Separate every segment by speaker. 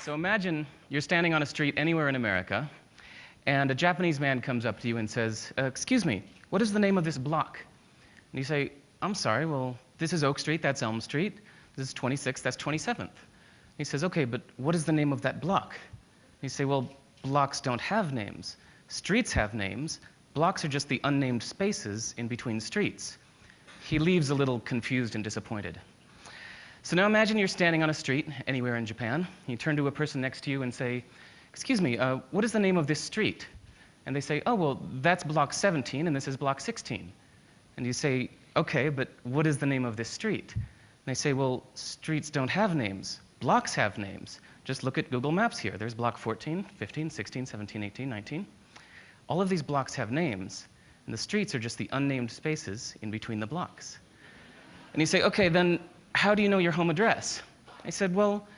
Speaker 1: So imagine you're standing on a street anywhere in America, and a Japanese man comes up to you and says, excuse me, what is the name of this block? And you say, I'm sorry, well, this is Oak Street, that's Elm Street. This is 26th, that's 27th. He says, okay, but what is the name of that block? And you say, well, blocks don't have names. Streets have names. Blocks are just the unnamed spaces in between streets. He leaves a little confused and disappointed. So now imagine you're standing on a street anywhere in Japan. You turn to a person next to you and say, excuse me, what is the name of this street? And they say, oh, well, that's block 17 and this is block 16. And you say, okay, but what is the name of this street? And they say, well, streets don't have names. Blocks have names. Just look at Google Maps here. There's block 14, 15, 16, 17, 18, 19. All of these blocks have names, and the streets are just the unnamed spaces in between the blocks. And you say, okay, then how do you know your home address? I said, well,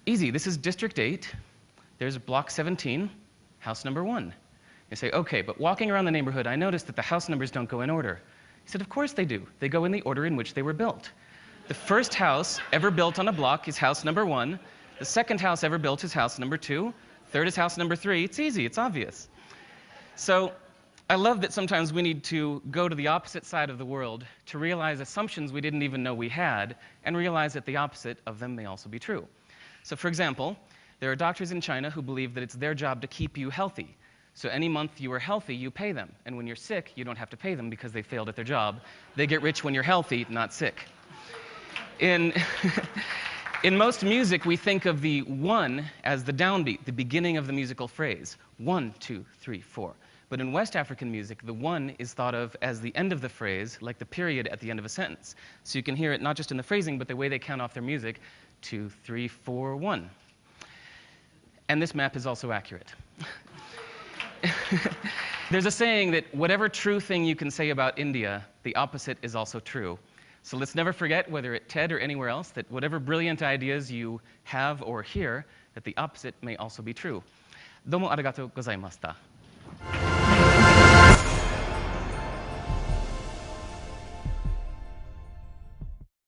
Speaker 1: easy. This is District 8. There's block 17, house number 1. You say, okay, but walking around the neighborhood, I noticed that the house numbers don't go in order. He said, of course they do. They go in the order in which they were built. The first house ever built on a block is house number 1. The second house ever built is house number 2. Third is house number 3. It's easy. It's obvious. So I love that sometimes we need to go to the opposite side of the world to realize assumptions we didn't even know we had, and realize that the opposite of them may also be true. So for example, there are doctors in China who believe that it's their job to keep you healthy. So any month you are healthy, you pay them. And when you're sick, you don't have to pay them because they failed at their job. They get rich when you're healthy, not sick. In most music, we think of the 1 as the downbeat, the beginning of the musical phrase. 1, 2, 3, 4. But in West African music, the 1 is thought of as the end of the phrase, like the period at the end of a sentence. So you can hear it not just in the phrasing, but the way they count off their music. 2, 3, 4, 1. And this map is also accurate. There's a saying that whatever true thing you can say about India, the opposite is also true. So let's never forget, whether at TED or anywhere else, that whatever brilliant ideas you have or hear, that the opposite may also be true. どうもありがとうございました。